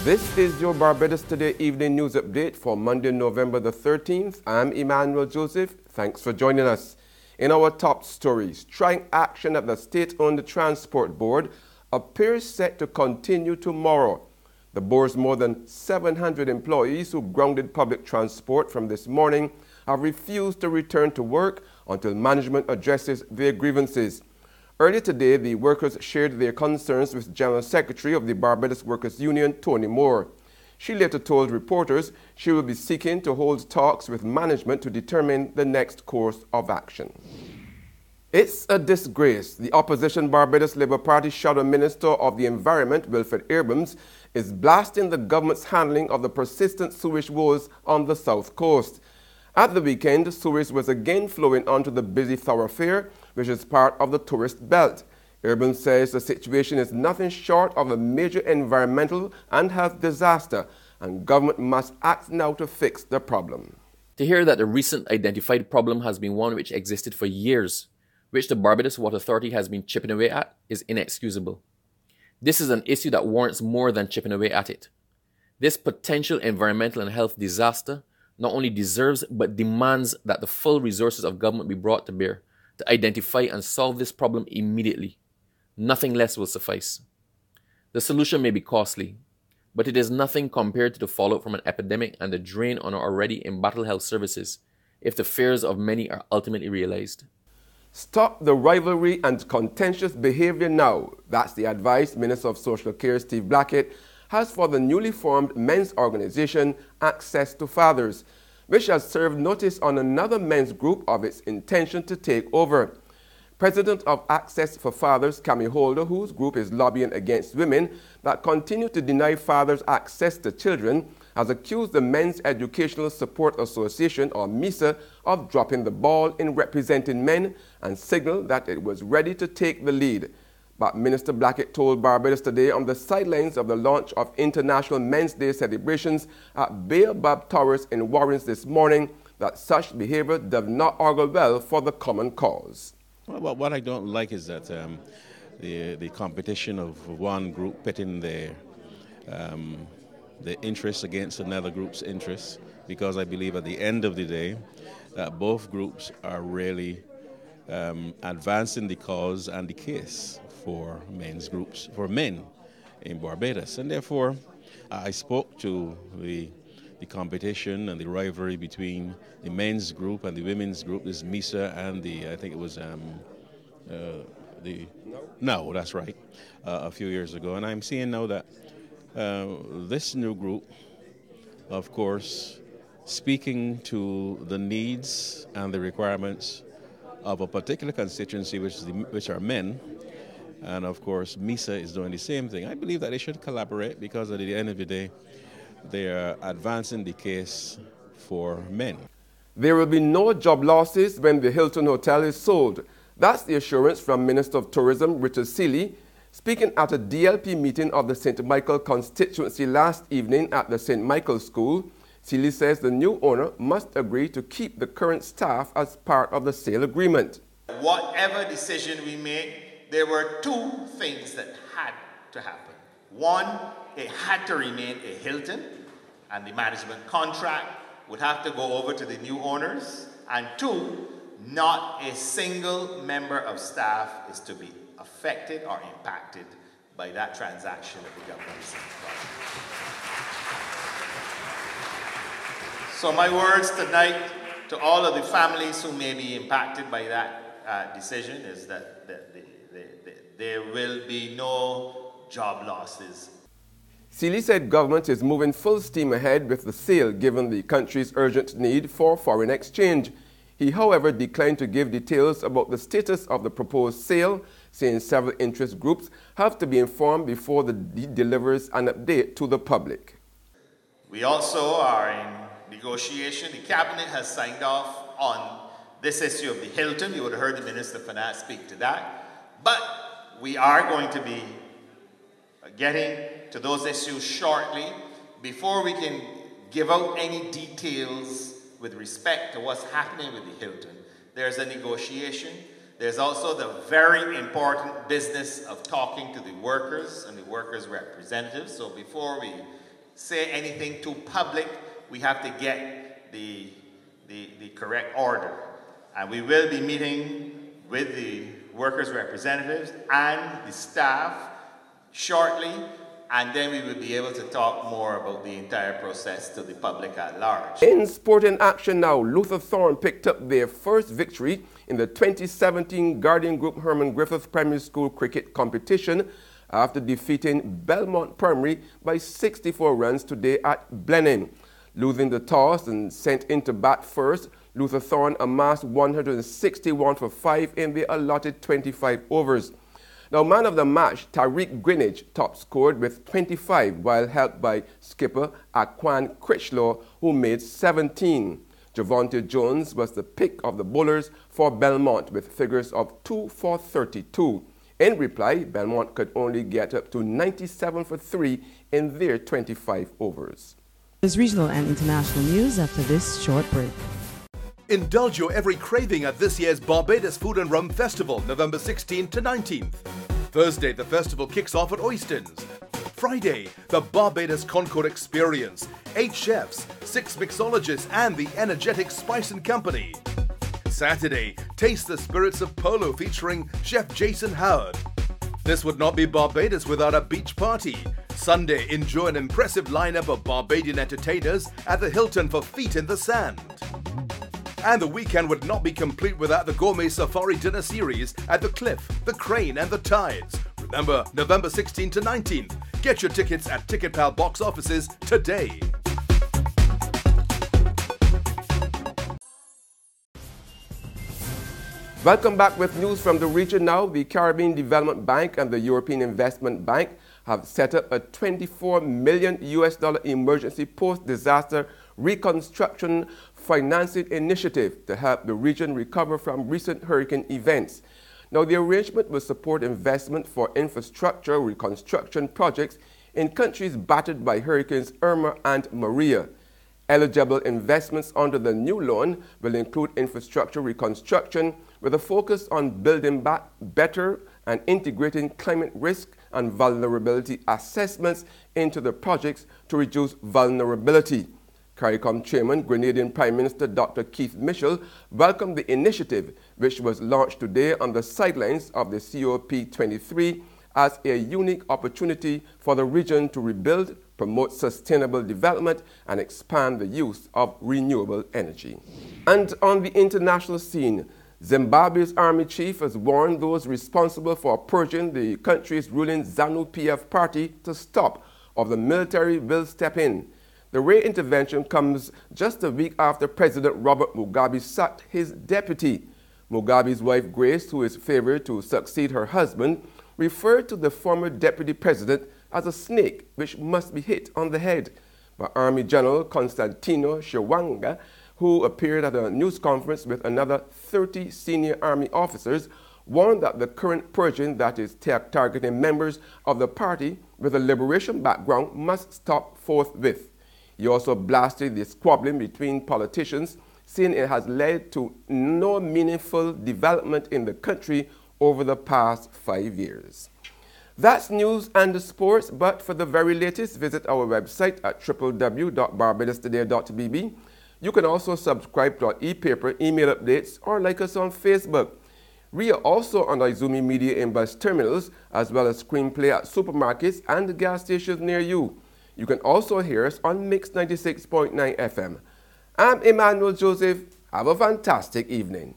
This is your Barbados Today evening news update for Monday, November the 13th. I'm Emmanuel Joseph. Thanks for joining us. In our top stories, strike action at the state-owned Transport Board appears set to continue tomorrow. The board's more than 700 employees who grounded public transport from this morning have refused to return to work until management addresses their grievances. Earlier today, the workers shared their concerns with General Secretary of the Barbados Workers' Union, Tony Moore. She later told reporters she will be seeking to hold talks with management to determine the next course of action. It's a disgrace. The opposition Barbados Labour Party Shadow Minister of the Environment, Wilfred Abrams, is blasting the government's handling of the persistent sewage woes on the south coast. At the weekend, sewage was again flowing onto the busy thoroughfare, which is part of the tourist belt. Abrams says the situation is nothing short of a major environmental and health disaster, and government must act now to fix the problem. To hear that the recent identified problem has been one which existed for years, which the Barbados Water Authority has been chipping away at, is inexcusable. This is an issue that warrants more than chipping away at it. This potential environmental and health disaster not only deserves but demands that the full resources of government be brought to bear to identify and solve this problem immediately. Nothing less will suffice. The solution may be costly, but it is nothing compared to the fallout from an epidemic and the drain on our already embattled health services if the fears of many are ultimately realized. Stop the rivalry and contentious behavior now. That's the advice Minister of Social Care Steve Blackett has for the newly formed men's organization Access to Fathers, which has served notice on another men's group of its intention to take over. President of Access for Fathers, Cami Holder, whose group is lobbying against women that continue to deny fathers access to children, has accused the Men's Educational Support Association, or MESA, of dropping the ball in representing men and signaled that it was ready to take the lead. But Minister Blackett told Barbados Today on the sidelines of the launch of International Men's Day celebrations at Baobab Towers in Warrens this morning that such behavior does not augur well for the common cause. Well, what I don't like is that the competition of one group pitting their interests against another group's interests, because I believe at the end of the day that both groups are really advancing the cause and the case for men's groups, for men in Barbados. And therefore, I spoke to the competition and the rivalry between the men's group and the women's group, this MESA and I think it was No, that's right, a few years ago. And I'm seeing now that this new group, of course, speaking to the needs and the requirements of a particular constituency, which are men, and of course MESA is doing the same thing. I believe that they should collaborate because at the end of the day, they are advancing the case for men. There will be no job losses when the Hilton Hotel is sold. That's the assurance from Minister of Tourism Richard Seeley, speaking at a DLP meeting of the St. Michael constituency last evening at the St. Michael School. Seeley says the new owner must agree to keep the current staff as part of the sale agreement. Whatever decision we make, there were two things that had to happen. One, it had to remain a Hilton, and the management contract would have to go over to the new owners. And two, not a single member of staff is to be affected or impacted by that transaction that the government is involved. So my words tonight to all of the families who may be impacted by that decision is that there will be no job losses. Seeley said government is moving full steam ahead with the sale given the country's urgent need for foreign exchange. He, however, declined to give details about the status of the proposed sale, saying several interest groups have to be informed before the delivers an update to the public. We also are in negotiation. The Cabinet has signed off on this issue of the Hilton. You would have heard the Minister of Finance speak to that. But we are going to be getting to those issues shortly. Before we can give out any details with respect to what's happening with the Hilton, there's a negotiation. There's also the very important business of talking to the workers and the workers' representatives. So before we say anything too public. We have to get the correct order. And we will be meeting with the workers' representatives and the staff shortly, and then we will be able to talk more about the entire process to the public at large. In sporting action now, Luther Thorn picked up their first victory in the 2017 Guardian Group Herman Griffith Primary School cricket competition after defeating Belmont Primary by 64 runs today at Blenheim. Losing the toss and sent into bat first, Luther Thorn amassed 161 for 5 in the allotted 25 overs. Now, man of the match, Tariq Greenidge, top scored with 25, while helped by skipper Aquan Critchlow, who made 17. Javonte Jones was the pick of the bowlers for Belmont with figures of 2 for 32. In reply, Belmont could only get up to 97 for 3 in their 25 overs. There's regional and international news after this short break. Indulge your every craving at this year's Barbados Food and Rum Festival, November 16th to 19th. Thursday, the festival kicks off at Oyston's. Friday, the Barbados Concord Experience, 8 chefs, 6 mixologists and the energetic Spice & Company. Saturday, taste the spirits of polo featuring Chef Jason Howard. This would not be Barbados without a beach party. Sunday, enjoy an impressive lineup of Barbadian entertainers at the Hilton for Feet in the Sand. And the weekend would not be complete without the Gourmet Safari Dinner Series at the Cliff, the Crane and the Tides. Remember, November 16th to 19th. Get your tickets at TicketPal box offices today. Welcome back with news from the region now. The Caribbean Development Bank and the European Investment Bank have set up a $24 million emergency post-disaster reconstruction financing initiative to help the region recover from recent hurricane events. Now, the arrangement will support investment for infrastructure reconstruction projects in countries battered by hurricanes Irma and Maria. Eligible investments under the new loan will include infrastructure reconstruction with a focus on building back better and integrating climate risk and vulnerability assessments into the projects to reduce vulnerability. CARICOM Chairman, Grenadian Prime Minister Dr. Keith Mitchell welcomed the initiative, which was launched today on the sidelines of the COP23 as a unique opportunity for the region to rebuild, promote sustainable development, and expand the use of renewable energy. And on the international scene, Zimbabwe's army chief has warned those responsible for purging the country's ruling ZANU-PF party to stop, or the military will step in. The Ray intervention comes just a week after President Robert Mugabe sacked his deputy. Mugabe's wife Grace, who is favored to succeed her husband, referred to the former deputy president as a snake which must be hit on the head. But Army General Constantino Chiwanga, who appeared at a news conference with another 30 senior army officers, warned that the current purging that is targeting members of the party with a liberation background must stop forthwith. He also blasted the squabbling between politicians, saying it has led to no meaningful development in the country over the past 5 years. That's news and the sports, but for the very latest, visit our website at www.barbadostoday.bb. You can also subscribe to our e-paper, email updates, or like us on Facebook. We are also on Izumi Media in bus terminals, as well as screenplay at supermarkets and gas stations near you. You can also hear us on Mix 96.9 FM. I'm Emmanuel Joseph. Have a fantastic evening.